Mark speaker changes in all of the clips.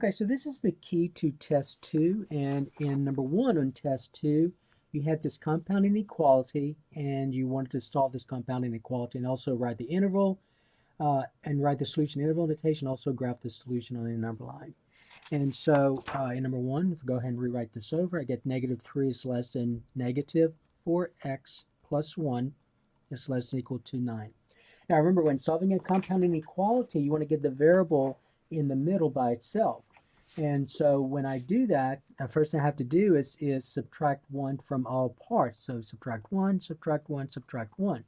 Speaker 1: Okay, so this is the key to test 2, and in number 1 on test 2, you had this compound inequality, and you wanted to solve this compound inequality and also write the interval, and write the solution interval notation, also graph the solution on a number line. And so in number 1, if we go ahead and rewrite this over, I get negative 3 is less than negative 4x plus 1 is less than or equal to 9. Now remember, when solving a compound inequality, you want to get the variable in the middle by itself. And so when I do that, the first thing I have to do is subtract 1 from all parts. So subtract 1, subtract 1, subtract 1.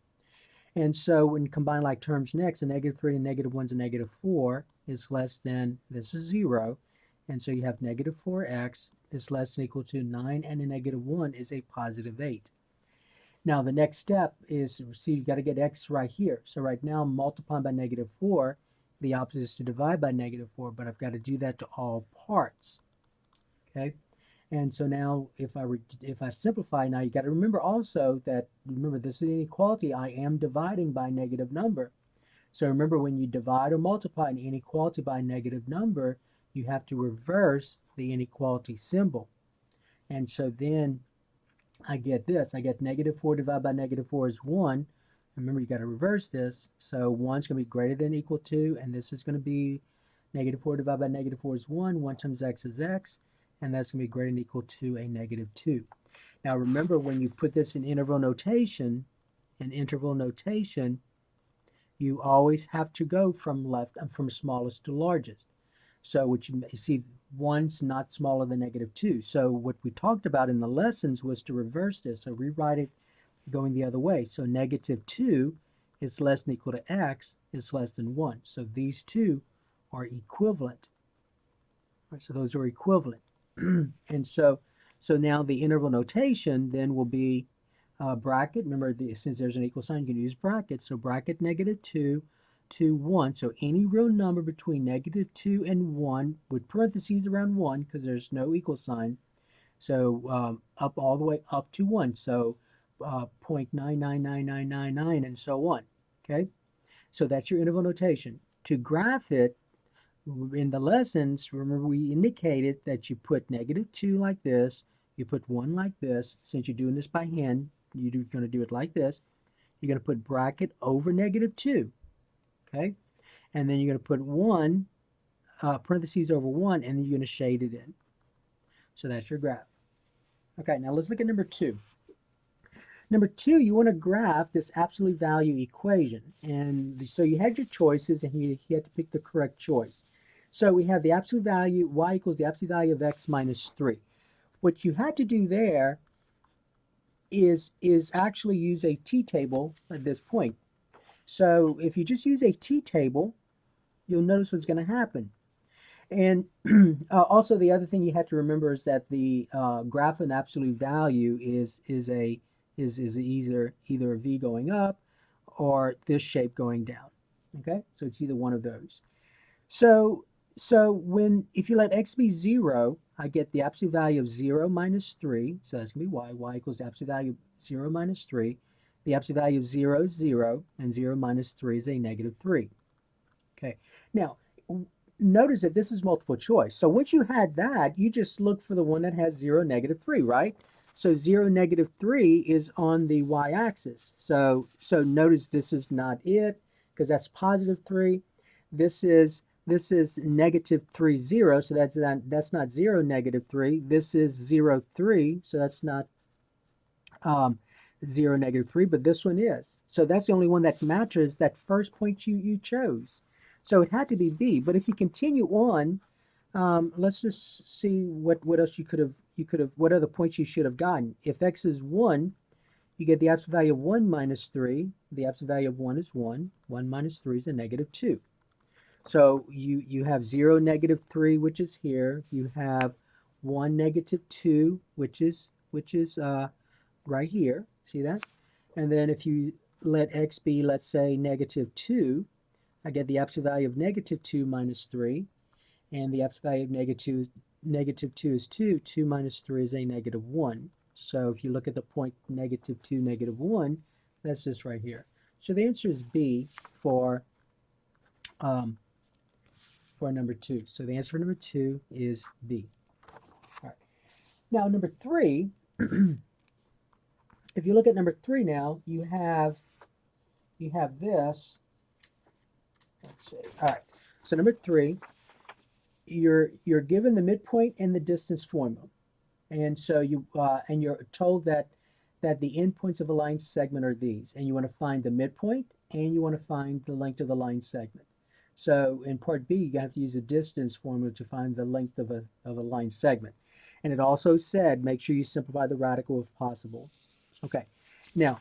Speaker 1: And so when you combine like terms next, a negative 3 and negative 1 is a negative 4 is less than, this is 0. And so you have negative 4x is less than or equal to 9, and a negative 1 is a positive 8. Now the next step is, see, you've got to get x right here. So right now I'm multiplying by negative 4. The opposite is to divide by negative 4, but I've got to do that to all parts. Okay? And so now if I simplify, now you got to remember also that, remember, this is an inequality. I am dividing by a negative number. So remember, when you divide or multiply an inequality by a negative number, you have to reverse the inequality symbol. And so then I get this. I get negative 4 divided by negative 4 is 1. Remember, you got to reverse this. So 1 is going to be greater than or equal to, and this is going to be negative 4 divided by negative 4 is 1. 1 times x is x, and that's going to be greater than or equal to a negative 2. Now remember, when you put this in interval notation, you always have to go from smallest to largest. So which you see, 1's not smaller than negative 2. So what we talked about in the lessons was to reverse this. So rewrite it going the other way. So negative 2 is less than or equal to x is less than 1. So these two are equivalent. All right, so those are equivalent. And so now the interval notation then will be bracket. Remember, since there's an equal sign, you can use brackets. So bracket negative 2 to 1. So any real number between negative 2 and 1 with parentheses around 1 because there's no equal sign. So up all the way up to 1. So 0.999999 and so on. Okay? So that's your interval notation. To graph it, in the lessons, remember we indicated that you put negative 2 like this, you put 1 like this. Since you're doing this by hand, you're going to do it like this. You're going to put bracket over negative 2. Okay? And then you're going to put 1, parentheses over 1, and then you're going to shade it in. So that's your graph. Okay, now let's look at number 2. Number 2, you want to graph this absolute value equation. And so you had your choices, and you had to pick the correct choice. So we have the absolute value, y equals the absolute value of x minus 3. What you had to do there is actually use a t-table at this point. So if you just use a t-table, you'll notice what's going to happen. And also the other thing you have to remember is that the graph of an absolute value is either a v going up or this shape going down. Okay, so it's either one of those. So if you let x be 0, I get the absolute value of 0 minus 3. So that's going to be y. Y equals the absolute value of 0 minus 3. The absolute value of 0 is 0, and 0 minus 3 is a negative 3. Okay, now notice that this is multiple choice. So once you had that, you just look for the one that has 0, negative 3, right? So 0, negative 3 is on the y-axis. So notice this is not it, because that's positive 3. This is negative 3, 0, so that's not 0, negative 3. This is 0, 3, so that's not 0, negative 3, but this one is. So that's the only one that matches that first point you chose. So it had to be B. But if you continue on, let's just see what else you could have, what other points you should have gotten. If x is 1, you get the absolute value of 1 minus 3. The absolute value of 1 is 1. 1 minus 3 is a negative 2. So you have 0, negative 3, which is here. You have 1, negative 2, which is right here. See that? And then if you let x be, let's say, negative 2, I get the absolute value of negative 2 minus 3. And the absolute value of negative 2 is 2. 2 minus 3 is a negative 1. So if you look at the point negative 2, negative 1, that's this right here. So the answer is B for for number 2. So the answer for number 2 is B. All right. Now number 3, if you look at number 3 now, you have this. Let's see. All right. So number 3, you're given the midpoint and the distance formula, and so you're told that the endpoints of a line segment are these, and you want to find the midpoint and you want to find the length of the line segment. So in part B, you have to use a distance formula to find the length of a line segment. And it also said make sure you simplify the radical if possible. Okay, now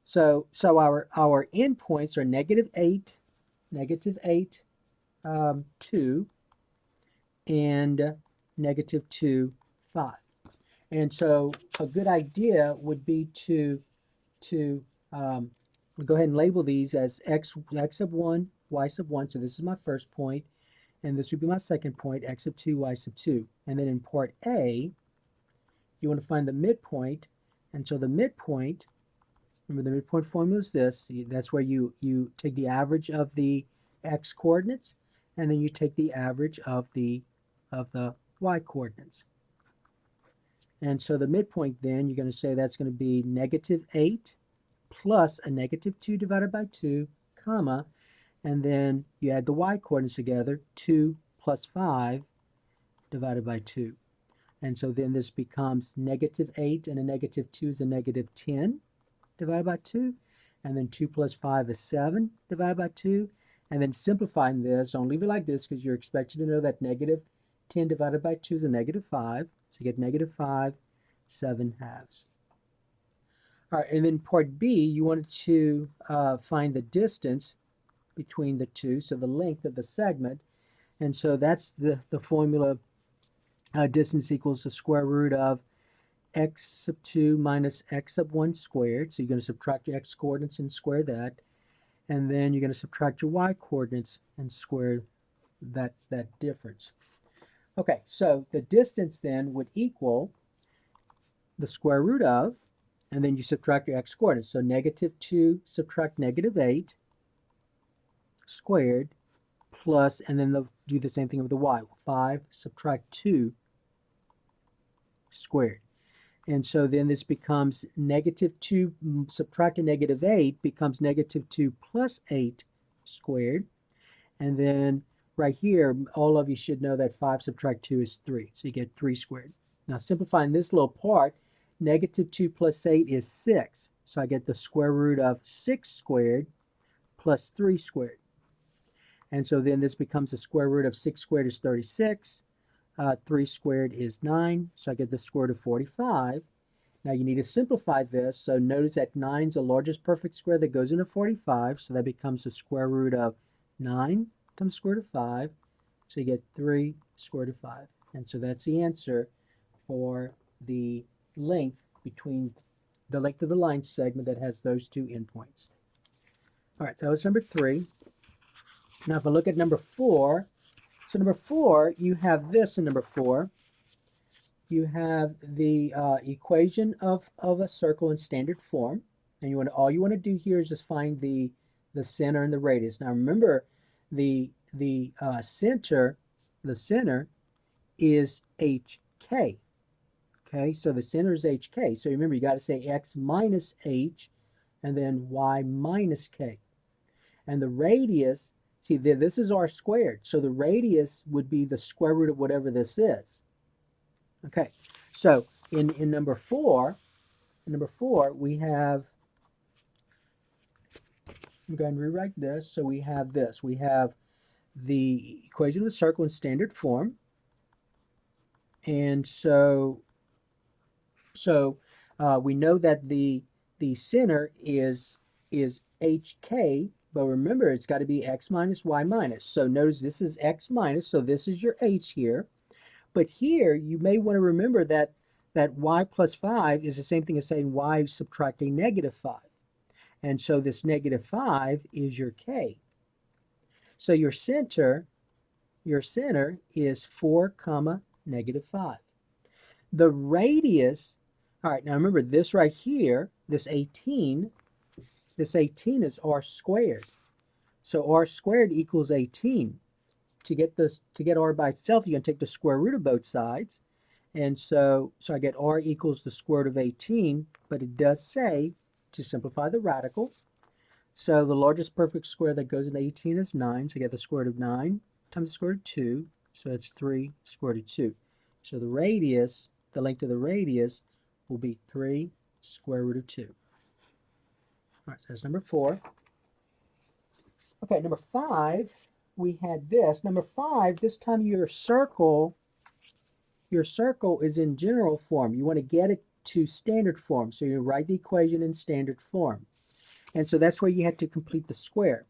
Speaker 1: so our endpoints are -8, -8, 2, and -2, 5. And so a good idea would be to go ahead and label these as x sub 1, y sub 1. So this is my first point, and this would be my second point, x sub 2, y sub 2. And then in part A, you want to find the midpoint. And so the midpoint, remember the midpoint formula is this. That's where you take the average of the x coordinates, and then you take the average of the y coordinates. And so the midpoint then, you're going to say that's going to be -8 plus a -2 divided by 2, comma, and then you add the y coordinates together, 2 plus 5 divided by 2. And so then this becomes -8 and a -2 is a -10 divided by 2. And then 2 plus 5 is 7 divided by 2. And then simplifying this, don't leave it like this because you're expected to know that -10 divided by 2 is a -5. So you get -5, 7/2. All right, and then part B, you wanted to find the distance between the two, so the length of the segment. And so that's the formula, distance equals the square root of x sub 2 minus x sub 1 squared. So you're going to subtract your x coordinates and square that. And then you're going to subtract your y coordinates and square that difference. Okay, so the distance then would equal the square root of, and then you subtract your x coordinates. So -2 subtract -8 squared plus, and then they'll do the same thing with the y. 5 subtract 2 squared. And so then this becomes -2 subtracting -8 becomes -2 plus 8 squared. And then right here, all of you should know that 5 subtract 2 is 3. So you get 3 squared. Now simplifying this little part, -2 plus 8 is 6. So I get the square root of 6 squared plus 3 squared. And so then this becomes the square root of 6 squared is 36. 3 squared is 9. So I get the square root of 45. Now you need to simplify this. So notice that 9 is the largest perfect square that goes into 45. So that becomes the square root of 9 times square root of 5. So you get 3 square root of 5. And so that's the answer for the length between the length of the line segment that has those two endpoints. All right, so that was number 3. Now if I look at number 4, so number 4, you have this in number 4. You have the equation of a circle in standard form, and all you want to do here is just find the center and the radius. Now remember, the center is HK. Okay, so the center is HK. So remember, you got to say x minus h and then y minus k. And the radius, see, this is r squared. So the radius would be the square root of whatever this is. Okay, so in number 4, we have, I'm going to rewrite this. So we have this. We have the equation of a circle in standard form. And so we know that the center is HK, but remember it's got to be x minus y minus. So notice this is x minus, so this is your h here. But here you may want to remember that y plus 5 is the same thing as saying y subtracting -5. And so this -5 is your k. So your center is 4, -5. The radius, all right, now remember this right here, this 18 is r squared. So r squared equals 18. to get r by itself, you're going to take the square root of both sides. And so I get r equals the square root of 18, but it does say to simplify the radical. So the largest perfect square that goes into 18 is 9. So I get the square root of 9 times the square root of 2. So that's 3 square root of 2. So the radius, the length of the radius, will be 3 square root of 2. All right, so that's number 4. Okay, number 5, we had this. Number 5, this time your circle is in general form. You want to get it to standard form. So you write the equation in standard form. And so that's where you had to complete the square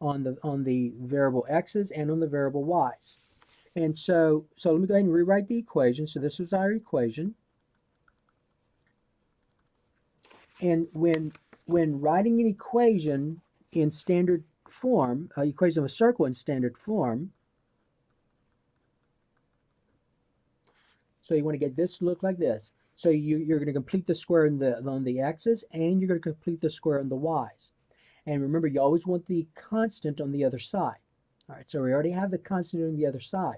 Speaker 1: on the variable x's and on the variable y's. And so let me go ahead and rewrite the equation. So this was our equation. And when writing an equation in standard form, equation of a circle in standard form, so you want to get this to look like this. So you're going to complete the square on the x's, and you're going to complete the square on the y's. And remember, you always want the constant on the other side. All right, so we already have the constant on the other side.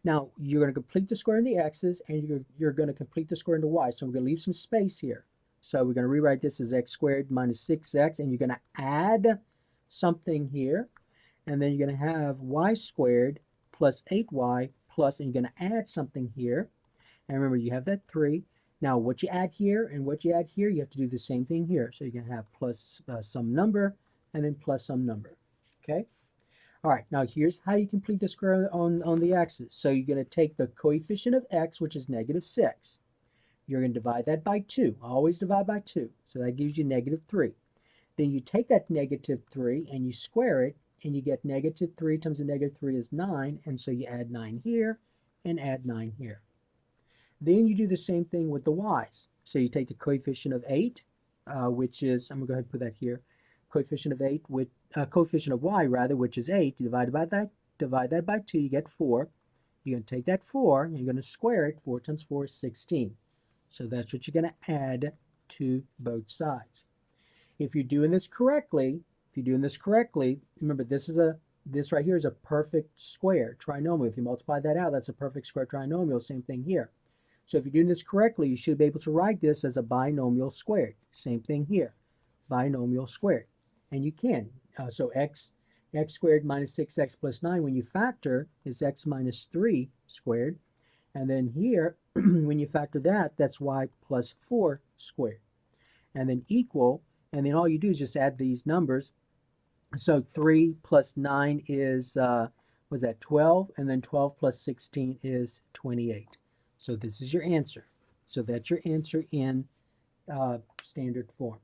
Speaker 1: Now, you're going to complete the square on the x's, and you're going to complete the square on the y's. So we're going to leave some space here. So we're going to rewrite this as x squared minus 6x, and you're going to add something here. And then you're going to have y squared plus 8y plus, and you're going to add something here. And remember, you have that 3. Now, what you add here and what you add here, you have to do the same thing here. So you're going to have plus some number and then plus some number. Okay? All right, now here's how you complete the square on the x's. So you're going to take the coefficient of x, which is negative 6. You're going to divide that by 2. Always divide by 2. So that gives you negative 3. Then you take that negative 3 and you square it, and you get negative 3 times the negative 3 is 9. And so you add 9 here and add 9 here. Then you do the same thing with the y's. So you take the coefficient of 8, which is, I'm going to go ahead and put that here, coefficient of 8 with coefficient of y rather, which is 8. You divide that by 2, you get 4. You're going to take that 4 and you're going to square it. 4 times 4 is 16. So that's what you're going to add to both sides. If you're doing this correctly, remember this right here is a perfect square trinomial. If you multiply that out, that's a perfect square trinomial. Same thing here. So if you're doing this correctly, you should be able to write this as a binomial squared. Same thing here, binomial squared. And you can. So x squared minus 6x plus 9, when you factor, is x minus 3 squared. And then here, when you factor that, that's y plus 4 squared. And then equal, and then all you do is just add these numbers. So 3 plus 9 is, was that 12? And then 12 plus 16 is 28. So this is your answer. So that's your answer in standard form.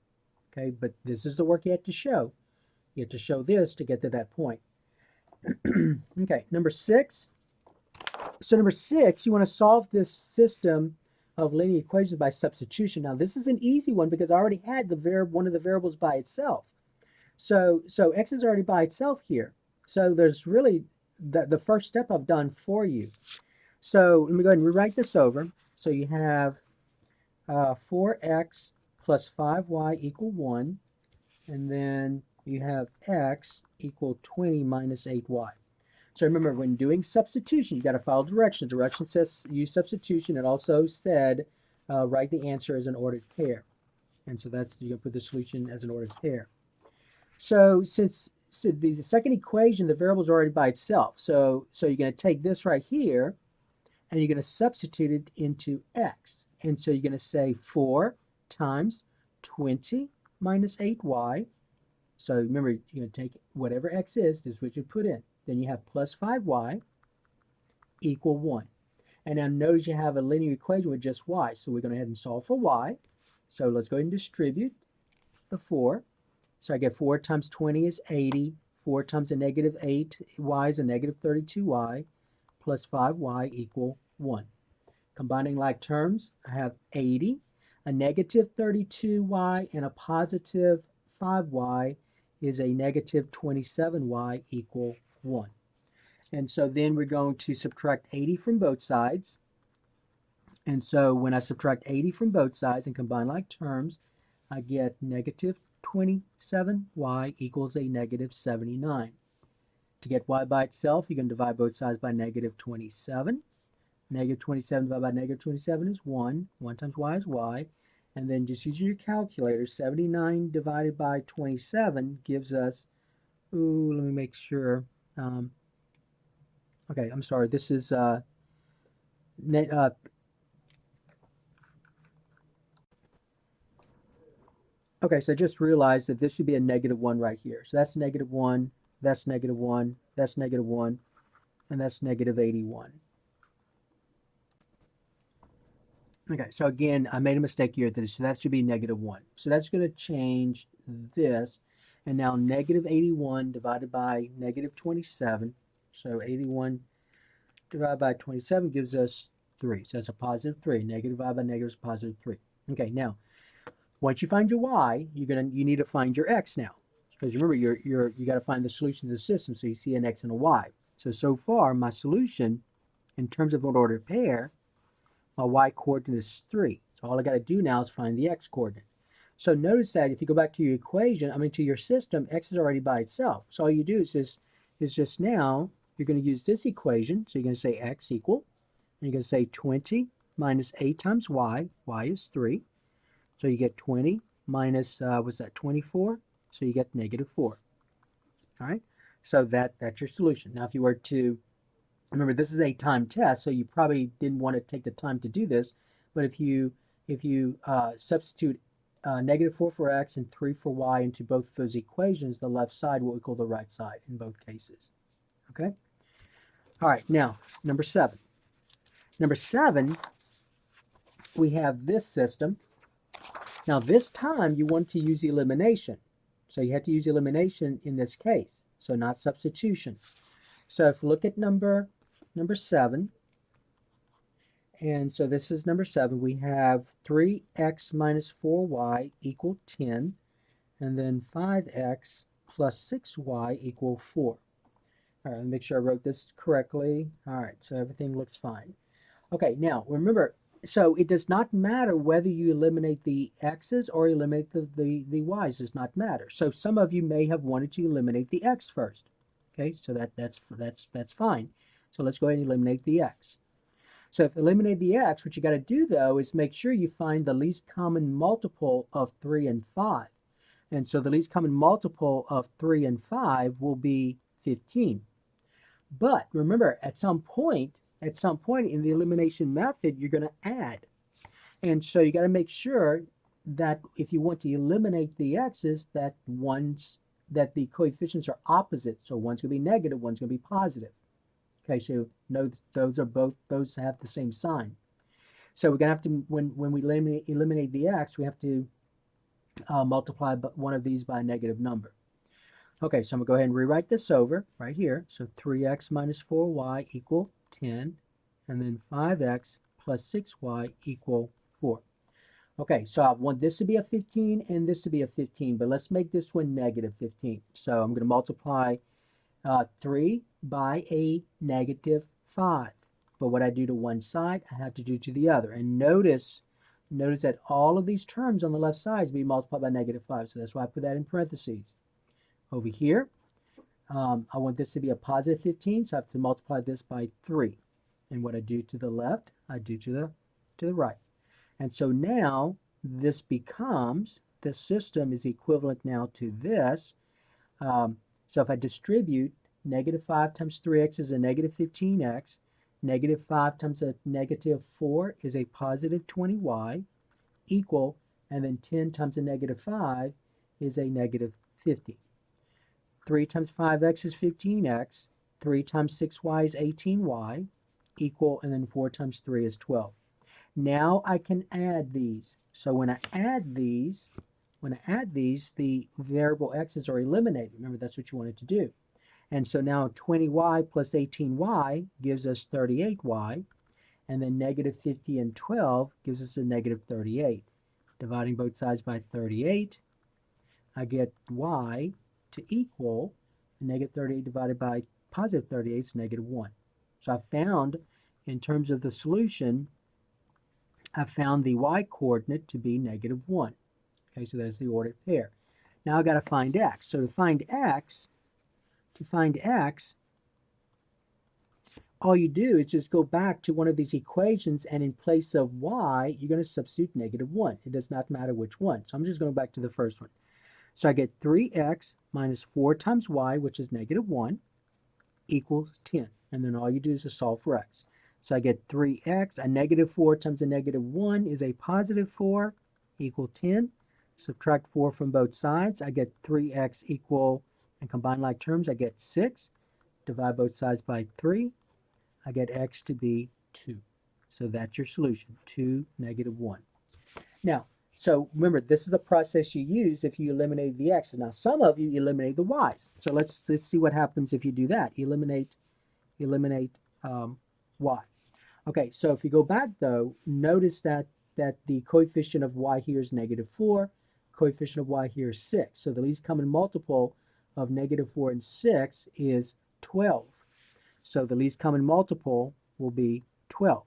Speaker 1: Okay, but this is the work you have to show. You have to show this to get to that point. Okay, number 6. So number 6, you want to solve this system of linear equations by substitution. Now this is an easy one because I already had one of the variables by itself. So x is already by itself here. So there's really the first step I've done for you. So let me go ahead and rewrite this over. So you have 4x plus 5y equal 1. And then you have x equal 20 minus 8y. So remember, when doing substitution, you got to follow directions. Direction says use substitution. It also said write the answer as an ordered pair. And so that's, you're going to put the solution as an ordered pair. So since the second equation, the variable is already by itself. So you're going to take this right here, and you're going to substitute it into x. And so you're going to say 4 times 20 minus 8y. So remember, you're going to take whatever x is, this is what you put in. Then you have plus 5y equal 1. And now notice you have a linear equation with just y. So we're going to go ahead and solve for y. So let's go ahead and distribute the 4. So I get 4 times 20 is 80. 4 times a negative 8y is a negative 32y. Plus 5y equal 1. Combining like terms, I have 80, a negative 32y, and a positive 5y is a negative 27y equal 1. And so then we're going to subtract 80 from both sides. And so when I subtract 80 from both sides and combine like terms, I get negative 27y equals a negative 79. To get y by itself, you can divide both sides by negative 27. Negative 27 divided by negative 27 is 1. 1 times y is y. And then just using your calculator, 79 divided by 27 gives us, ooh, let me make sure. Okay, I'm sorry. This is okay, so I just realized that this should be a negative 1 right here. So that's negative 1, that's negative 1, that's negative 1, and that's negative 81. Okay, so again, I made a mistake here. So that should be negative 1. So that's going to change this. And now negative 81 divided by negative 27. So 81 divided by 27 gives us 3. So that's a positive 3. Negative divided by negative is positive 3. Okay, now, once you find your y, you need to find your x now. Because remember, you got to find the solution to the system. So you see an x and a y. So far, my solution, in terms of an ordered pair, my y coordinate is 3. So all I got to do now is find the x coordinate. So notice that if you go back to your equation, to your system, x is already by itself. So all you do is just now, you're going to use this equation. So you're going to say x equal, and you're going to say 20 minus 8 times y. Y is 3. So you get 20 minus, what's that, 24? So you get negative 4. All right? So that's your solution. Now if you were to, remember this is a time test, so you probably didn't want to take the time to do this, but if you substitute negative 4 for x and 3 for y into both of those equations, the left side will equal the right side in both cases. Okay? All right, now, number 7. Number 7, we have this system. Now, this time you want to use elimination. So you have to use elimination in this case, so not substitution. So if you look at number 7, and so this is number 7, we have 3x minus 4y equal 10, and then 5x plus 6y equal 4. All right, let me make sure I wrote this correctly. All right, so everything looks fine. Okay, now remember, so it does not matter whether you eliminate the x's or eliminate the y's, does not matter. So some of you may have wanted to eliminate the x first. Okay, so that's fine. So let's go ahead and eliminate the x. So if you eliminate the x, what you got to do though is make sure you find the least common multiple of 3 and 5. And so the least common multiple of 3 and 5 will be 15. But remember, at some point in the elimination method, you're going to add. And so you got to make sure that if you want to eliminate the x's, that the coefficients are opposite. So one's going to be negative, one's going to be positive. Okay, so note those have the same sign. So we're going to have to, when we eliminate the x, we have to multiply one of these by a negative number. Okay, so I'm going to go ahead and rewrite this over right here. So 3x minus 4y equal 10, and then 5x plus 6y equal 4. Okay, so I want this to be a 15 and this to be a 15, but let's make this one negative 15. So I'm going to multiply 3 by a negative 5. But what I do to one side, I have to do to the other. And notice that all of these terms on the left side is being multiplied by negative 5. So that's why I put that in parentheses. Over here, I want this to be a positive 15, so I have to multiply this by 3. And what I do to the left, I do to the right. And so now this system is equivalent now to this. So if I distribute negative 5 times 3x is a negative 15x, negative 5 times a negative 4 is a positive 20y, equal, and then 10 times a negative 5 is a negative 50. 3 times 5x is 15x, 3 times 6y is 18y, equal, and then 4 times 3 is 12. Now I can add these. So when I add these, the variable x's are eliminated. Remember, that's what you wanted to do. And so now 20y plus 18y gives us 38y, and then negative 50 and 12 gives us a negative 38. Dividing both sides by 38, I get y to equal negative 38 divided by positive 38 is negative 1. So I found, in terms of the solution, I found the y coordinate to be negative 1. Okay, so that's the ordered pair. Now I've got to find x. So to find x, to find x, all you do is just go back to one of these equations, and in place of y, you're going to substitute -1. It does not matter which one. So I'm just going back to the first one. So I get 3x minus 4 times y, which is -1, equals 10. And then all you do is just solve for x. So I get 3x, a -4 times a -1 is a +4, equal 10. Subtract 4 from both sides. I get 3x equal, and combine like terms, I get 6. Divide both sides by 3. I get x to be 2. So that's your solution, 2, -1. Now, so remember, this is a process you use if you eliminate the x's. Now, some of you eliminate the y's. So let's see what happens if you do that. Eliminate y. Okay, so if you go back, though, notice that the coefficient of y here is -4. Coefficient of y here is 6. So the least common multiple of -4 and 6 is 12. So the least common multiple will be 12.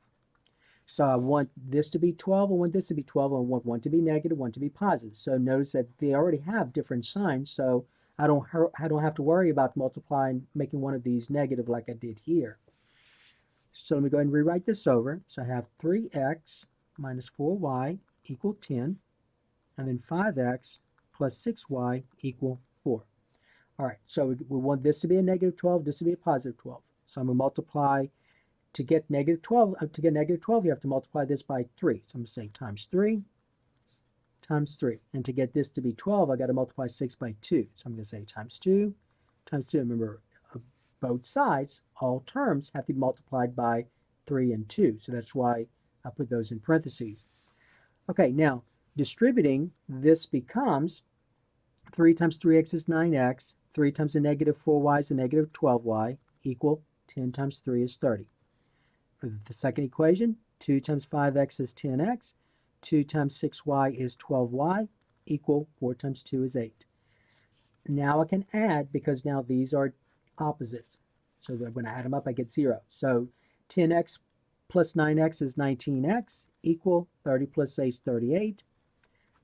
Speaker 1: So I want this to be 12, I want this to be 12, I want one to be negative, one to be positive. So notice that they already have different signs, so I don't have to worry about multiplying, making one of these negative like I did here. So let me go ahead and rewrite this over. So I have 3x minus 4y equal 10, and then 5x plus 6y equal 4. All right, so we want this to be a -12, this to be a +12. So I'm going to multiply. To get -12, you have to multiply this by 3. So I'm going to say times 3 times 3. And to get this to be 12, I got to multiply 6 by 2. So I'm going to say times 2 times 2. Remember, both sides, all terms, have to be multiplied by 3 and 2. So that's why I put those in parentheses. Okay, now distributing, this becomes 3 times 3x is 9x. 3 times a -4y is a -12y, equal 10 times 3 is 30. For the second equation, 2 times 5x is 10x. 2 times 6y is 12y, equal 4 times 2 is 8. Now I can add, because now these are opposites. So that when I add them up, I get 0. So 10x plus 9x is 19x, equal 30 plus 8 is 38.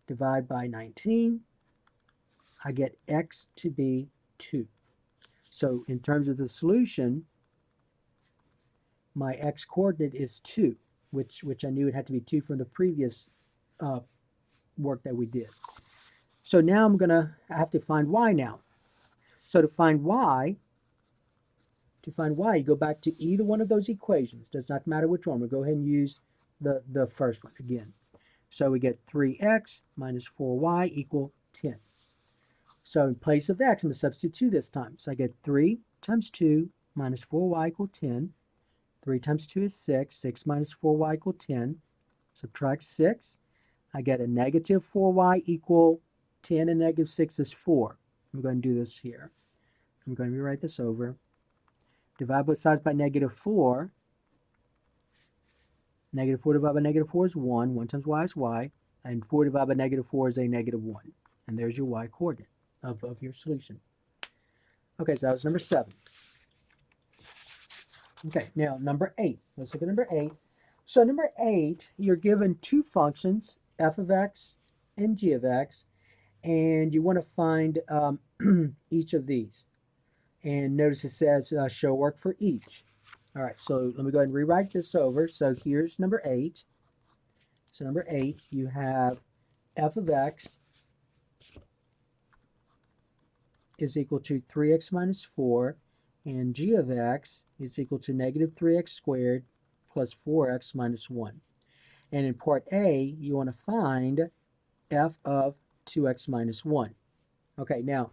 Speaker 1: Divide by 19. I get x to be 2. So in terms of the solution, my x coordinate is 2, which I knew it had to be 2 from the previous work that we did. So now I have to find y now. So to find y, you go back to either one of those equations. Does not matter which one. We'll go ahead and use the first one again. So we get 3x minus 4y equal 10. So in place of x, I'm going to substitute 2 this time. So I get 3 times 2 minus 4y equal 10. 3 times 2 is 6. 6 minus 4y equal 10. Subtract 6. I get a -4y equal 10, and -6 is 4. I'm going to do this here. I'm going to rewrite this over. Divide both sides by -4. -4 divided by -4 is 1. 1 times y is y. And 4 divided by -4 is a -1. And there's your y coordinate of your solution. Okay, so that was number 7. Okay, now number 8. Let's look at number 8. So number 8, you're given two functions, f of x and g of x, and you want to find each of these. And notice it says show work for each. All right, so let me go ahead and rewrite this over. So here's number 8. So number 8, you have f of x is equal to 3x minus 4, and g of x is equal to -3x squared plus 4x minus 1. And in part A, you want to find f of 2x minus 1. Okay, now,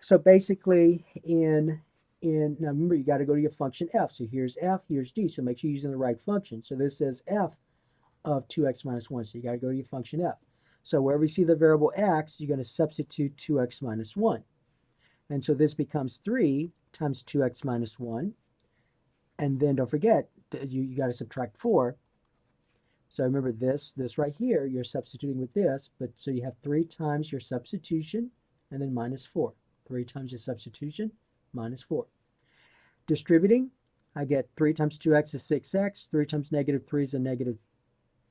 Speaker 1: so basically now remember, you got to go to your function f. So here's f, here's g, so make sure you're using the right function. So this says f of 2x minus 1, so you got to go to your function f. So wherever you see the variable x, you're going to substitute 2x minus 1. And so this becomes 3 times 2x minus 1. And then don't forget, you got to subtract 4. So remember this right here, you're substituting with this, but so you have 3 times your substitution and then minus 4. 3 times your substitution minus 4. Distributing, I get 3 times 2x is 6x, 3 times -3 is a negative,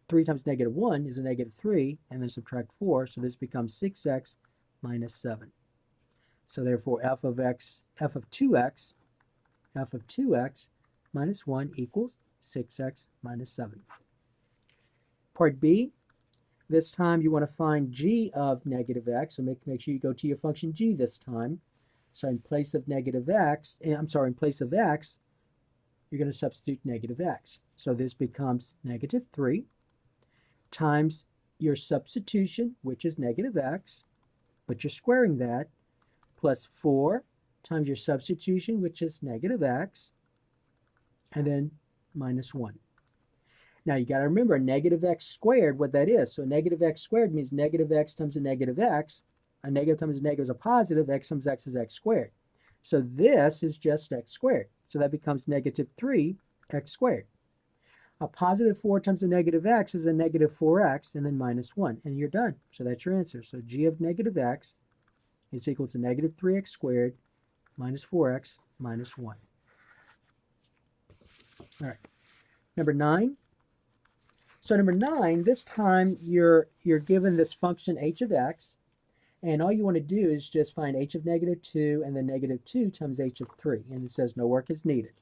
Speaker 1: 3 times -1 is a -3, and then subtract 4, so this becomes 6x minus 7. So therefore f of 2x minus 1 equals 6x minus 7. Part B, this time you want to find g of negative x, so make sure you go to your function g this time. So in place of x, you're going to substitute negative x. So this becomes negative 3 times your substitution, which is negative x, but you're squaring that, plus 4 times your substitution, which is negative x, and then minus 1. Now you got to remember negative x squared, what that is. So negative x squared means negative x times a negative x. A negative times a negative is a positive. X times x is x squared. So this is just x squared. So that becomes negative 3x squared. A positive 4 times a negative x is a negative 4x, and then minus 1. And you're done. So that's your answer. So g of negative x is equal to negative 3x squared minus 4x minus 1. All right. Number 9. So number 9, this time you're given this function h of x, and all you want to do is just find h of negative 2 and then negative 2 times h of 3, and it says no work is needed.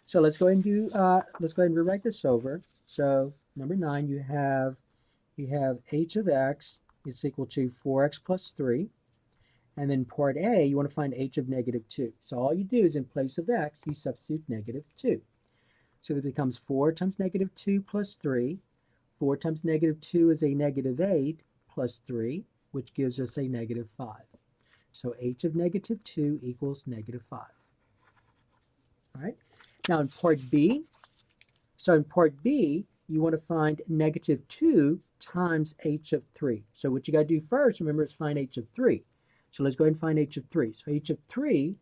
Speaker 1: So let's go ahead and rewrite this over. So number 9, you have h of x is equal to 4x plus 3, and then part A, you want to find h of negative 2. So all you do is in place of x, you substitute negative 2. So that becomes 4 times negative 2 plus 3. 4 times negative 2 is a negative 8 plus 3, which gives us a negative 5. So h of negative 2 equals negative 5. All right. Now in part B, you want to find negative 2 times h of 3. So what you got to do first, remember, is find h of 3. So let's go ahead and find h of 3. So h of 3,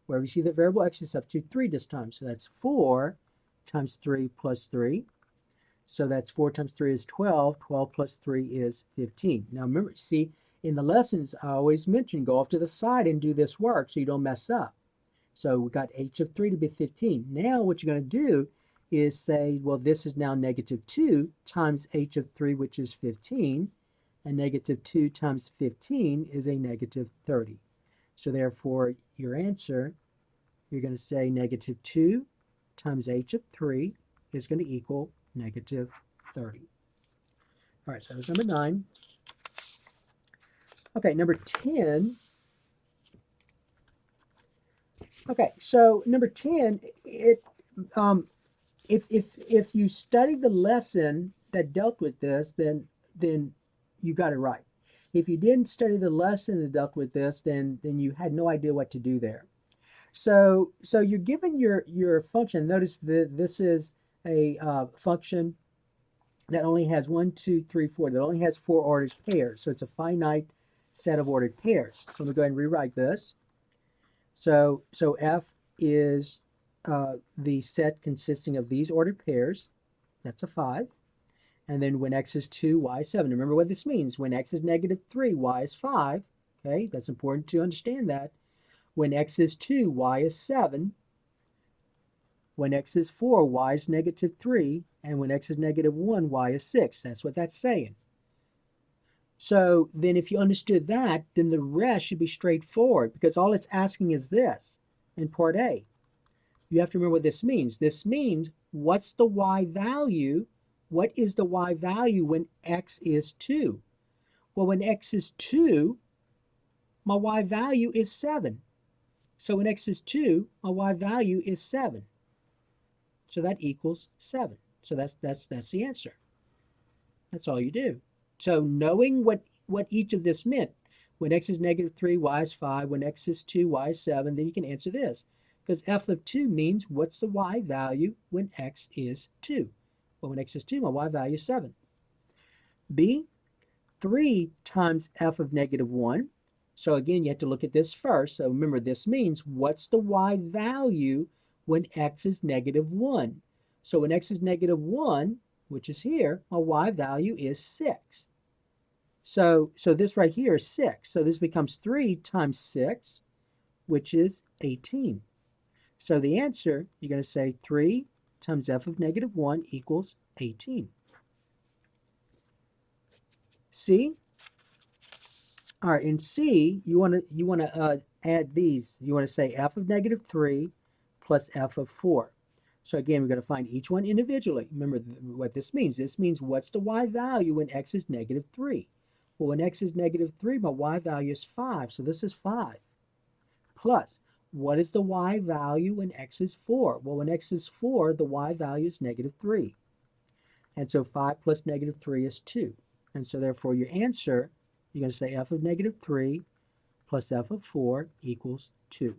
Speaker 1: wherever you see the variable x, you substitute 3 this time. So that's 4 times 3 plus 3. So that's 4 times 3 is 12. 12 plus 3 is 15. Now remember, see, in the lessons, I always mention go off to the side and do this work so you don't mess up. So we got h of 3 to be 15. Now what you're going to do is say, well, this is now negative 2 times h of 3, which is 15. And negative 2 times 15 is a negative 30. So therefore, your answer, you're going to say negative 2 times h of 3 is going to equal negative 30. All right, so that was number 9. Okay, number 10. Okay, so number 10, if you studied the lesson that dealt with this, then you got it right. If you didn't study the lesson that dealt with this, then you had no idea what to do there. So you're given your function. Notice that this is a function that only has 1, 2, 3, 4. That only has 4 ordered pairs. So it's a finite set of ordered pairs. So I'm going to go ahead and rewrite this. So f is the set consisting of these ordered pairs. That's a 5. And then when x is 2, y is 7. Remember what this means. When x is negative 3, y is 5. Okay, that's important to understand that. When x is 2, y is 7. When x is 4, y is negative 3. And when x is negative 1, y is 6. That's what that's saying. So then if you understood that, then the rest should be straightforward, because all it's asking is this in part A. You have to remember what this means. This means, what's the y value? What is the y value when x is 2? Well, when x is 2, my y value is 7. So when x is 2, my y value is 7. So that equals 7. So that's the answer. That's all you do. So knowing what each of this meant, when x is negative 3, y is 5. When x is 2, y is 7. Then you can answer this. Because f of 2 means, what's the y value when x is 2? Well, when x is 2, my y value is 7. B, 3 times f of negative 1. So again, you have to look at this first. So remember, this means, what's the y value when x is negative 1? So when x is negative 1, which is here, my y value is 6. So this right here is 6. So this becomes 3 times 6, which is 18. So the answer, you're going to say 3 times f of negative 1 equals 18. C. All right, in C, you want to add these. You want to say f of negative 3 plus f of 4. So again, we're going to find each one individually. Remember what this means. This means what's the y value when x is negative 3? Well, when x is negative 3, my y value is 5. So this is 5. Plus, what is the y value when x is 4? Well, when x is 4, the y value is negative 3. And so 5 plus negative 3 is 2. And so therefore your answer, you're going to say f of negative 3 plus f of 4 equals 2.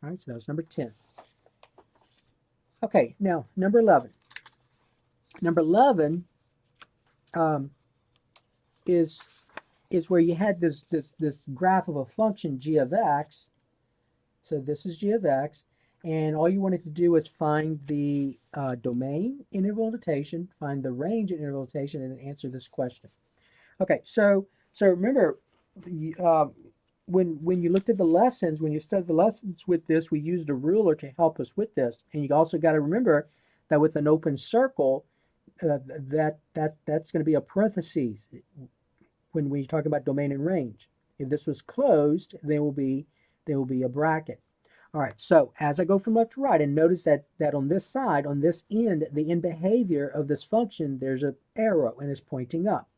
Speaker 1: All right, so that was number 10. Okay, now number 11. Number 11 is where you had this graph of a function g of x. So this is g of x, and all you wanted to do was find the domain in interval notation, find the range in interval notation, and then answer this question. Okay, so remember, when you looked at the lessons, when you studied the lessons with this, we used a ruler to help us with this. And you also got to remember that with an open circle, that's going to be a parentheses when we talk about domain and range. If this was closed, there will be a bracket. All right, so as I go from left to right, and notice that on this side, on this end, the end behavior of this function, there's an arrow and it's pointing up.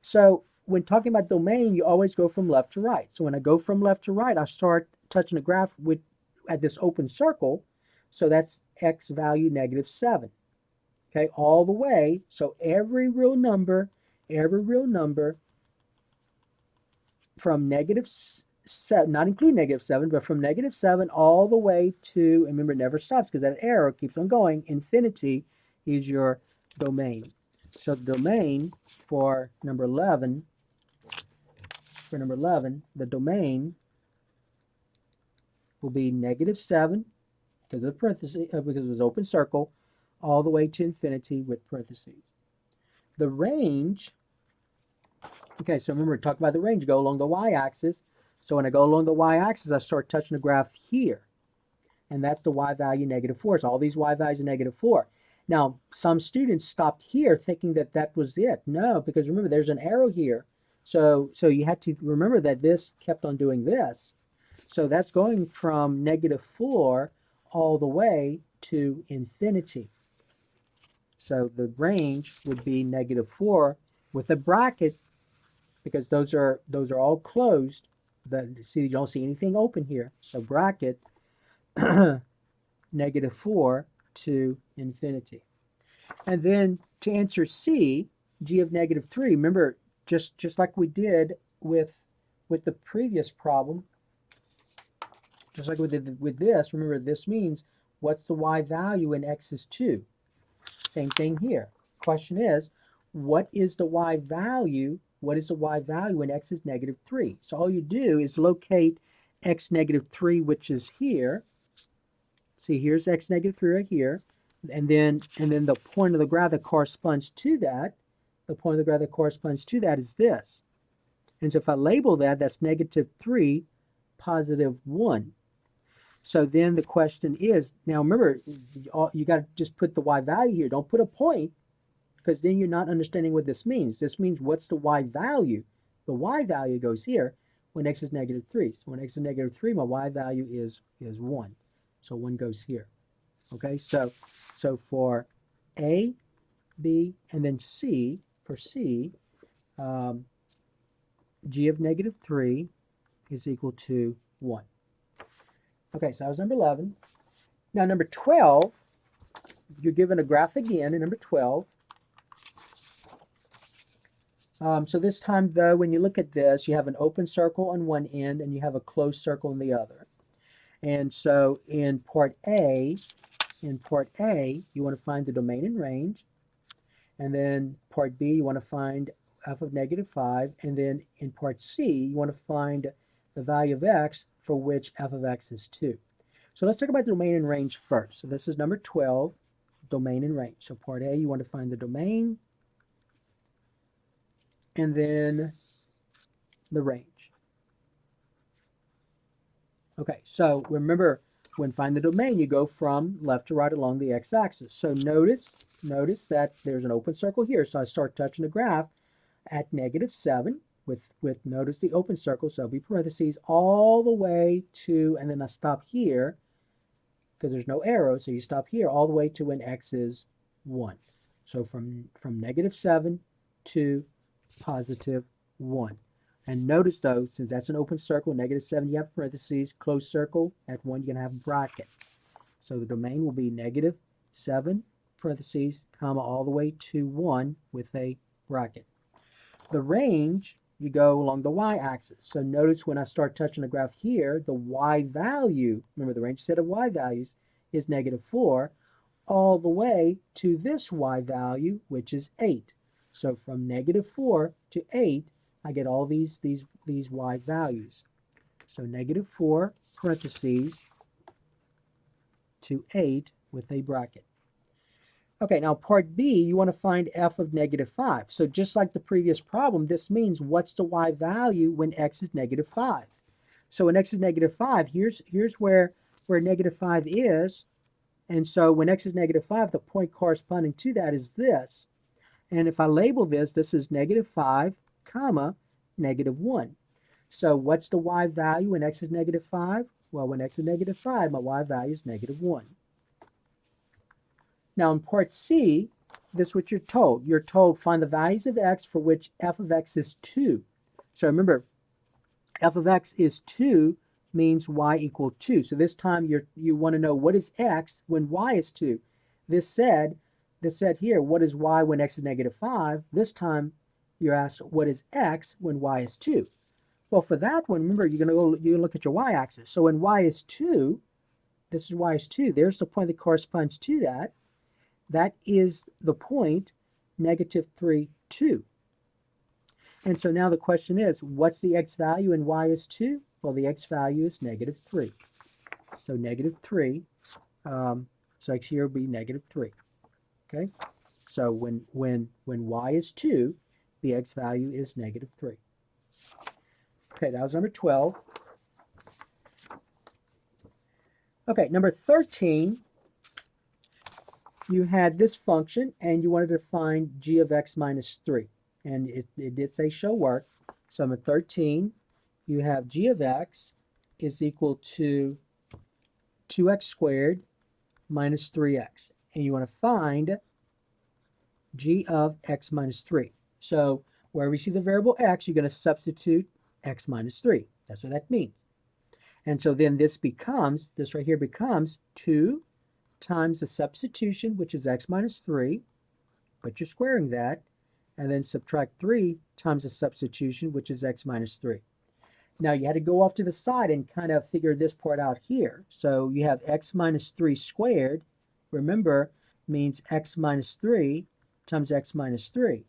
Speaker 1: So when talking about domain, you always go from left to right. So when I go from left to right, I start touching the graph at this open circle. So that's x value negative 7. Okay, all the way. So every real number from negative 7, not including negative 7, but from negative 7 all the way to, and remember, it never stops because that arrow keeps on going, infinity is your domain. So the domain for number 11, the domain will be negative 7 because of the parentheses, because it was open circle, all the way to infinity with parentheses. The range, okay, so remember, talk about the range, go along the y-axis. So when I go along the y-axis, I start touching the graph here. And that's the y value negative 4. So all these y values are negative 4. Now, some students stopped here thinking that that was it. No, because remember, there's an arrow here. So you had to remember that this kept on doing this. So that's going from negative 4 all the way to infinity. So the range would be negative 4 with a bracket, because those are all closed. See, you don't see anything open here. So bracket negative 4 to infinity. And then to answer C, g of negative 3, remember, just like we did with the previous problem, just like we did with this, remember, this means what's the y value when x is 2? Same thing here. Question is, what is the y value? What is the y value when x is negative 3? So all you do is locate x negative 3, which is here. See, here's x negative 3 right here. And then the point of the graph that corresponds to that, is this. And so if I label that, that's negative 3, positive 1. So then the question is, now remember, you got to just put the y value here. Don't put a point, because then you're not understanding what this means. This means what's the y value? The y value goes here when x is negative 3. So when x is negative 3, my y value is 1. So 1 goes here. Okay, so for A, B, and then C, for C, g of negative 3 is equal to 1. Okay, so that was number 11. Now number 12, you're given a graph again in number 12. So this time, though, when you look at this, you have an open circle on one end and you have a closed circle on the other. And so in part A, you want to find the domain and range. And then part B, you want to find f of negative 5. And then in part C, you want to find the value of x for which f of x is 2. So let's talk about the domain and range first. So this is number 12, domain and range. So part A, you want to find the domain, and then the range. Okay, so remember, when find the domain, you go from left to right along the x-axis. So notice that there's an open circle here. So I start touching the graph at negative 7. with notice the open circle, so it'll be parentheses all the way to, and then I stop here because there's no arrow, so you stop here all the way to when x is 1. So from -7 to +1. And notice though, since that's an open circle, -7 you have parentheses, closed circle, at 1 you're going to have a bracket. So the domain will be -7 parentheses, comma, all the way to 1 with a bracket. The range, you go along the y-axis. So notice when I start touching the graph here, the y value, remember the range set of y values is -4, all the way to this y value, which is 8. So from -4 to 8, I get all these y values. So -4 parentheses to 8 with a bracket. Okay, now part B, you want to find f of -5. So just like the previous problem, this means what's the y value when x is -5? So when x is -5, here's where -5 is. And so when x is -5, the point corresponding to that is this. And if I label this, this is -5, comma, -1. So what's the y value when x is -5? Well, when x is -5, my y value is -1. Now in part C, this is what you're told. You're told find the values of x for which f of x is 2. So remember, f of x is 2 means y equal 2. So this time you want to know what is x when y is 2. This said here, what is y when x is -5? This time you're asked what is x when y is 2. Well, for that one, remember you're going to look at your y-axis. So when y is 2, this is y is 2. There's the point that corresponds to that. That is the point -3, 2. And so now the question is, what's the x value and y is 2? Well, the x value is -3. So -3, so x here will be -3. Okay? So when y is 2, the x value is -3. Okay, that was number 12. Okay, number 13, you had this function and you wanted to find g of x minus 3. And it did say show work. So number 13, you have g of x is equal to 2x squared minus 3x. And you want to find g of x minus 3. So wherever you see the variable x, you're going to substitute x minus 3. That's what that means. And so then this right here becomes 2 times the substitution, which is x minus 3, but you're squaring that, and then subtract 3 times the substitution, which is x minus 3. Now you had to go off to the side and kind of figure this part out here. So you have x minus 3 squared, remember, means x minus 3 times x minus 3.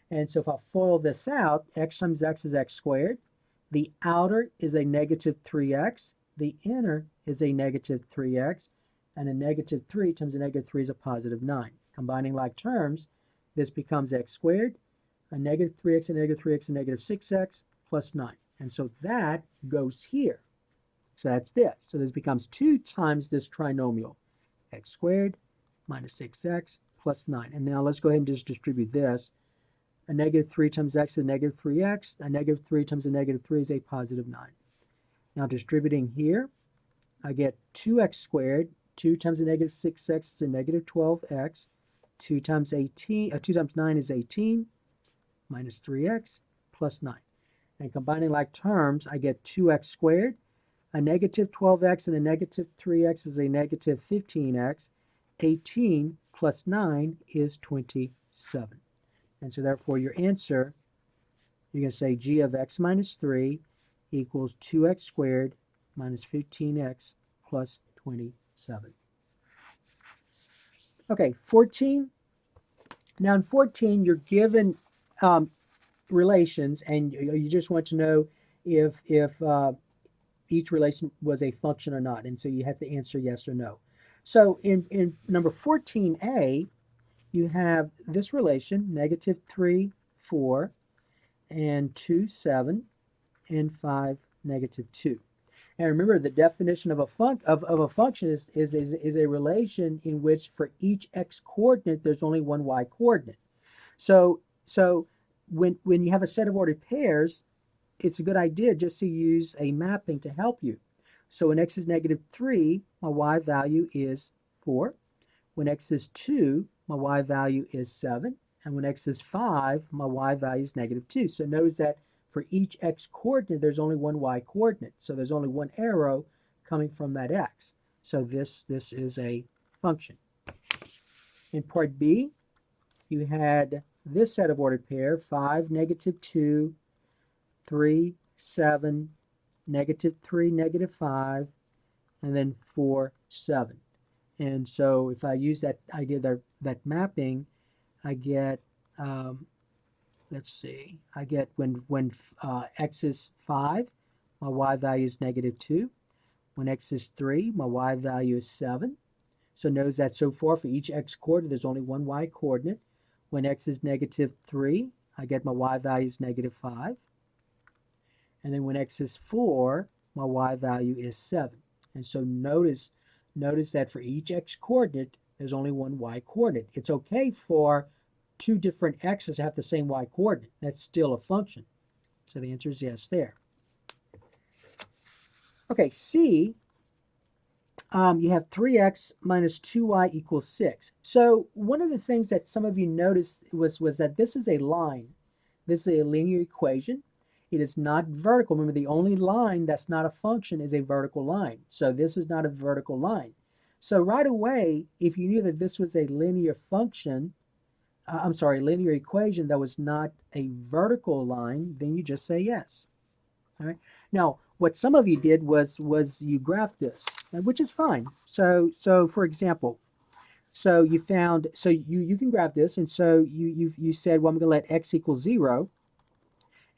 Speaker 1: And so if I FOIL this out, x times x is x squared. The outer is a -3x. The inner is a -3x. And a -3 times a -3 is a +9. Combining like terms, this becomes x squared, a -3x, a -3x, a -6x, plus 9. And so that goes here. So that's this. So this becomes 2 times this trinomial, x squared minus 6x plus 9. And now let's go ahead and just distribute this. A -3 times x is -3x. A -3 times a -3 is a +9. Now distributing here, I get 2x squared. 2 times a -6x is a -12x. 2 times 9 is 18, minus 3x, plus 9. And combining like terms, I get 2x squared. A -12x and a -3x is a -15x. 18 plus 9 is 27. And so therefore your answer, you're going to say g of x minus 3 equals 2x squared minus 15x plus 27. Okay, 14. Now in 14, you're given relations, and you just want to know if each relation was a function or not. And so you have to answer yes or no. So in number 14a, you have this relation, -3, 4, and 2, 7, and 5, -2. And remember, the definition of a function is a relation in which for each x coordinate, there's only one y coordinate. So when you have a set of ordered pairs, it's a good idea just to use a mapping to help you. So when x is -3, my y value is 4. When x is 2, my y value is 7. And when x is 5, my y value is -2. So notice that for each x coordinate, there's only one y coordinate. So there's only one arrow coming from that x. So this is a function. In part B, you had this set of ordered pair, 5, -2, 3, 7, -3, -5, and then 4, 7. And so if I use that idea, that mapping, I get, let's see, I get when x is 5, my y value is -2. When x is 3, my y value is 7. So notice that so far for each x coordinate, there's only one y coordinate. When x is -3, I get my y value is -5. And then when x is 4, my y value is 7. And so notice that for each x coordinate, there's only one y coordinate. It's okay for two different x's to have the same y coordinate. That's still a function. So the answer is yes there. Okay, C, you have 3x minus 2y equals 6. So one of the things that some of you noticed was that this is a line. This is a linear equation. It is not vertical. Remember, the only line that's not a function is a vertical line. So this is not a vertical line. So right away, if you knew that this was a linear function, linear equation that was not a vertical line, then you just say yes. All right. Now, what some of you did was you graphed this, which is fine. So for example, so you found, so you can graph this, and so you said, well, I'm going to let x equal 0.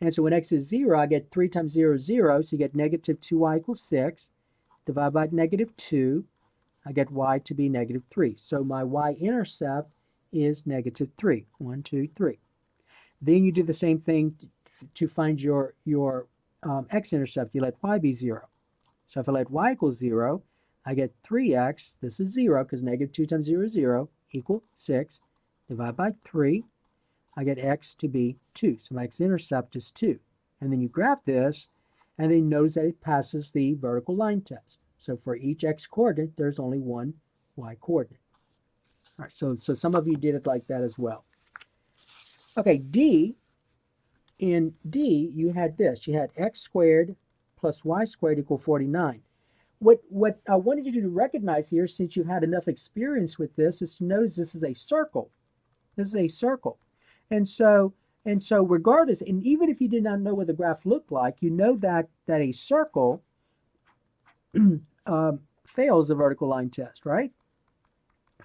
Speaker 1: And so when x is 0, I get 3 times 0 is 0, so you get -2y equals 6. Divide by -2, I get y to be -3. So my y-intercept is -3. 1, 2, 3. Then you do the same thing to find your x-intercept. You let y be 0. So if I let y equal 0, I get 3x, this is 0 because -2 times 0 is 0, equal 6. Divide by 3, I get x to be 2. So my x-intercept is 2. And then you graph this, and then notice that it passes the vertical line test. So for each x coordinate, there's only one y coordinate. All right, so some of you did it like that as well. Okay, D, in D, you had this. You had x squared plus y squared equal 49. What I wanted you to recognize here, since you've had enough experience with this, is to notice this is a circle. This is a circle. And so regardless, and even if you did not know what the graph looked like, you know that a circle fails the vertical line test, right?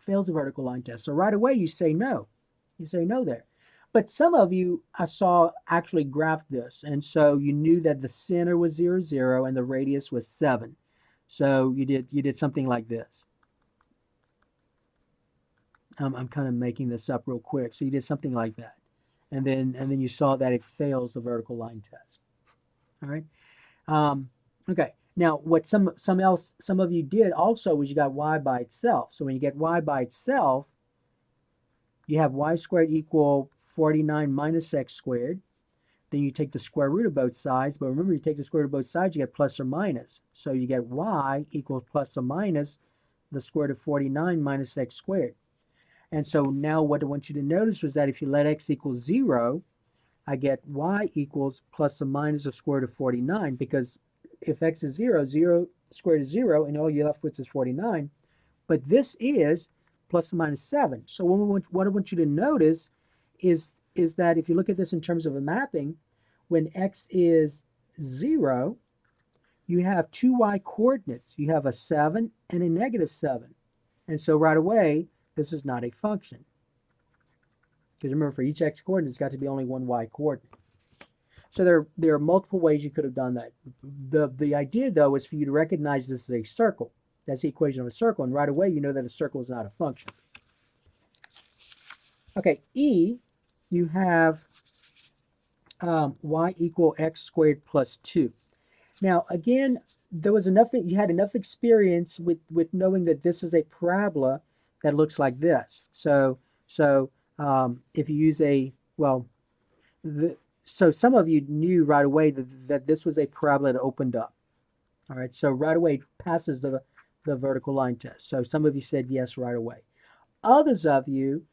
Speaker 1: Fails the vertical line test. So right away you say no. You say no there. But some of you I saw actually graphed this, and so you knew that the center was 0, 0, and the radius was 7. So you did something like this. I'm kind of making this up real quick. So you did something like that, and then you saw that it fails the vertical line test. All right. Okay. Now, what some of you did also was you got y by itself. So when you get y by itself, you have y squared equal 49 minus x squared. Then you take the square root of both sides. But remember, you take the square root of both sides, you get plus or minus. So you get y equals plus or minus the square root of 49 minus x squared. And so now what I want you to notice was that if you let x equal 0, I get y equals plus or minus the square root of 49, because if x is 0, 0 squared is 0, and all you're left with is 49. But this is plus or minus 7. So what I want you to notice is that if you look at this in terms of a mapping, when x is 0, you have two y coordinates. You have a 7 and a -7. And so right away, this is not a function. Because remember, for each x coordinate, it's got to be only one y coordinate. So there are multiple ways you could have done that. The idea, though, is for you to recognize this is a circle. That's the equation of a circle, and right away you know that a circle is not a function. Okay, E, you have y equal x squared plus 2. Now, again, you had enough experience with knowing that this is a parabola that looks like this. So if you use so some of you knew right away that this was a parabola that opened up. All right, so right away it passes the vertical line test. So some of you said yes right away. Others of you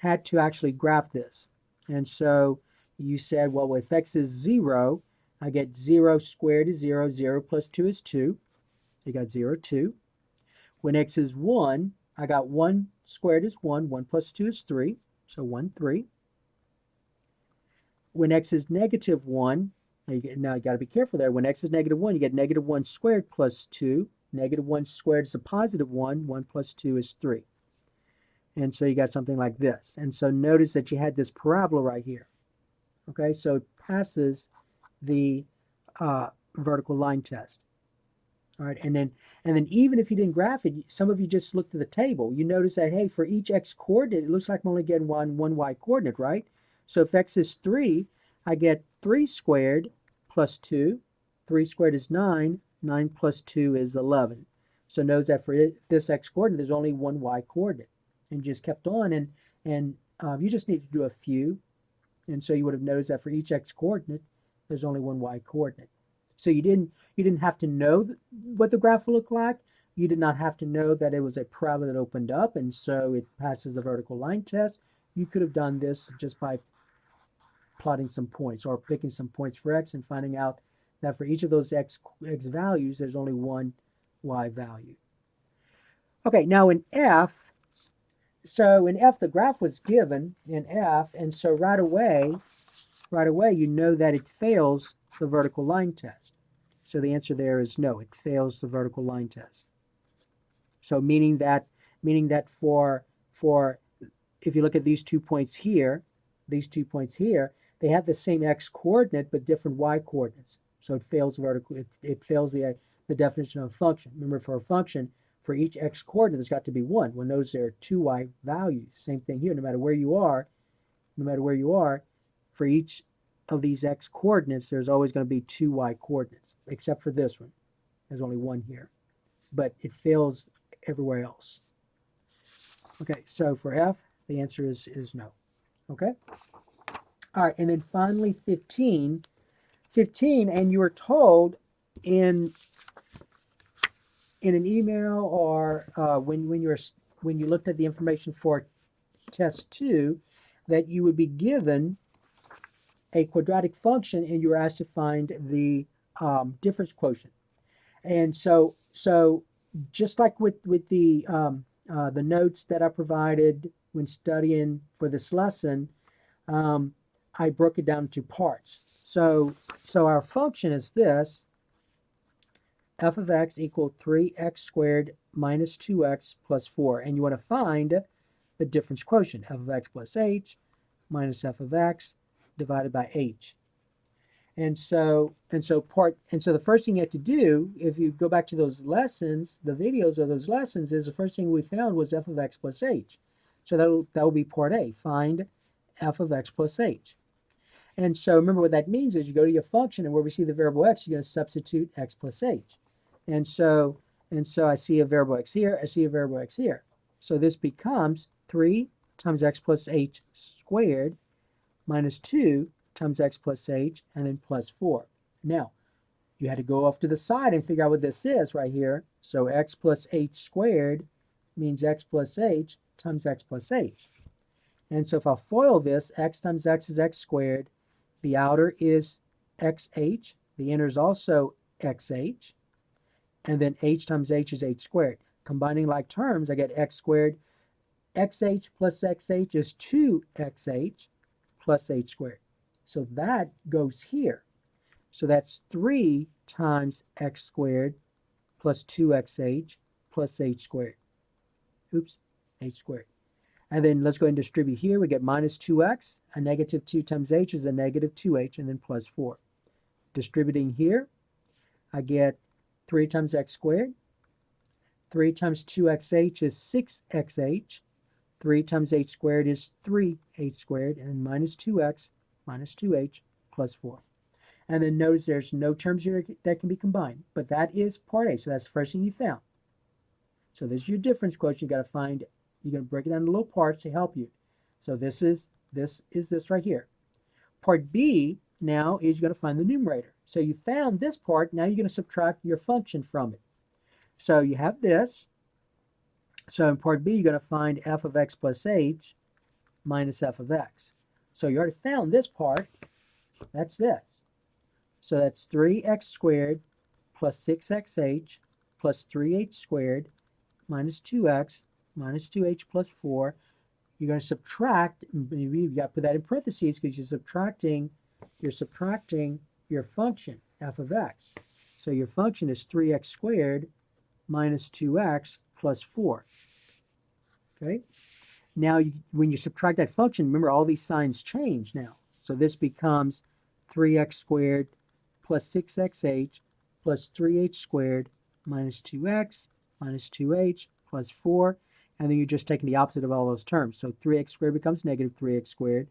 Speaker 1: had to actually graph this. And so you said, well, if x is 0, I get 0 squared is 0, 0 plus 2 is 2. So you got 0, 2. When x is 1, I got 1 squared is 1, 1 plus 2 is 3, so 1, 3. When x is negative 1, now you got to be careful there. When x is negative 1, you get negative 1 squared plus 2. Negative 1 squared is a positive 1. 1 plus 2 is 3. And so you got something like this. And so notice that you had this parabola right here. Okay, so it passes the vertical line test. All right, and then even if you didn't graph it, some of you just looked at the table. You notice that, hey, for each x coordinate, it looks like I'm only getting one y coordinate, right? So if x is 3, I get 3 squared plus 2. 3 squared is 9. 9 plus 2 is 11. So notice that for this x coordinate, there's only one y coordinate. And just kept on, and you just need to do a few. And so you would have noticed that for each x coordinate, there's only one y coordinate. So you didn't have to know what the graph will look like. You did not have to know that it was a parabola that opened up, and so it passes the vertical line test. You could have done this just by plotting some points or picking some points for x and finding out that for each of those x values, there's only one y value. Okay, now in F, so in F, the graph was given in F, and so right away, you know that it fails the vertical line test. So the answer there is no, it fails the vertical line test. So meaning that for if you look at these 2 points here, they have the same x coordinate but different y coordinates. So it fails vertical. It fails the definition of a function. Remember, for a function, for each x coordinate, there's got to be 1. Well, notice there are 2 y values. Same thing here. No matter where you are, for each of these x coordinates, there's always going to be 2 y coordinates, except for this one. There's only 1 here. But it fails everywhere else. Okay, so for F, the answer is no. Okay? All right, and then finally 15. 15, and you were told in an email or when you looked at the information for test 2 that you would be given a quadratic function and you were asked to find the difference quotient. And so just like with the notes that I provided when studying for this lesson, I broke it down into parts. So our function is this: f of x equal 3x squared minus 2x plus 4. And you want to find the difference quotient, f of x plus h minus f of x divided by h. And so the first thing you have to do, if you go back to those lessons, the videos of those lessons, is the first thing we found was f of x plus h. So that will be part A, find f of x plus h. And so remember what that means is you go to your function, and where we see the variable x, you're going to substitute x plus h. And so I see a variable x here, I see a variable x here. So this becomes 3 times x plus h squared minus 2 times x plus h, and then plus 4. Now, you had to go off to the side and figure out what this is right here. So x plus h squared means x plus h times x plus h. And so if I FOIL this, x times x is x squared. The outer is xh. The inner is also xh. And then h times h is h squared. Combining like terms, I get x squared. xh plus xh is 2xh plus h squared. So that goes here. So that's 3 times x squared plus 2xh plus h squared. Oops, h squared. And then let's go ahead and distribute here. We get minus 2x. A negative 2 times h is a negative 2h, and then plus 4. Distributing here, I get 3 times x squared. 3 times 2xh is 6xh. 3 times h squared is 3h squared, and then minus 2x minus 2h plus 4. And then notice there's no terms here that can be combined, but that is part A. So that's the first thing you found. So this is your difference quotient. You got to find. You're going to break it down into little parts to help you. So this is this right here. Part B now is you're going to find the numerator. So you found this part, now you're going to subtract your function from it. So you have this. So in part B, you're going to find f of x plus h minus f of x. So you already found this part. That's this. So that's 3x squared plus 6xh plus 3h squared minus 2x minus 2h plus 4. You're going to subtract, you've got to put that in parentheses because you're subtracting your function, f of x. So your function is 3x squared minus 2x plus 4. Okay? Now, when you subtract that function, remember all these signs change now. So this becomes 3x squared plus 6xh plus 3h squared minus 2x minus 2h plus 4. And then you're just taking the opposite of all those terms. So 3x squared becomes negative 3x squared.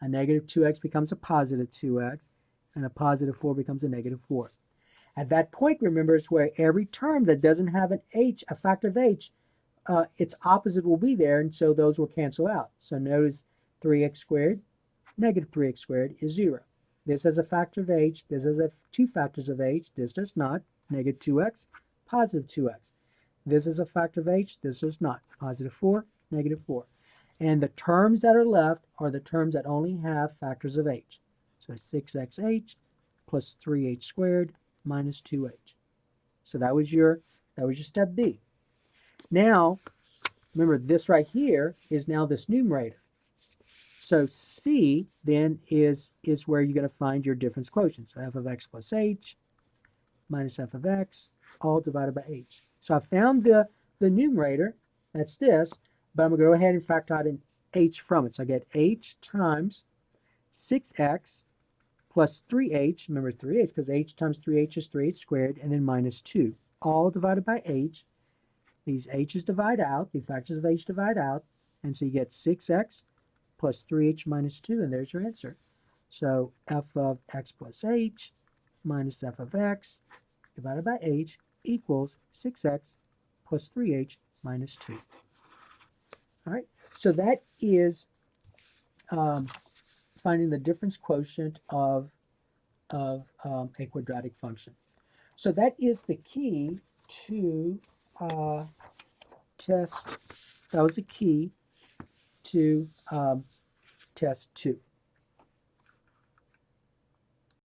Speaker 1: A negative 2x becomes a positive 2x. And a positive 4 becomes a negative 4. At that point, remember, it's where every term that doesn't have an h, a factor of h, its opposite will be there, and so those will cancel out. So notice 3x squared, negative 3x squared is 0. This has a factor of h, this has two factors of h, this does not, negative 2x, positive 2x. This is a factor of h, this does not, positive 4, negative 4. And the terms that are left are the terms that only have factors of h. So 6xh plus 3h squared minus 2h. So that was your step B. Now, remember this right here is now this numerator. So C then is where you're going to find your difference quotient. So f of x plus h minus f of x all divided by h. So I found the numerator, that's this, but I'm going to go ahead and factor out an h from it. So I get h times 6x plus 3h, remember 3h because h times 3h is 3h squared, and then minus 2, all divided by h. These h's divide out, the factors of h divide out, and so you get 6x plus 3h minus 2, and there's your answer. So f of x plus h minus f of x divided by h equals 6x plus 3h minus 2. All right, so that is finding the difference quotient of a quadratic function. So that is the key to test. That was the key to test 2.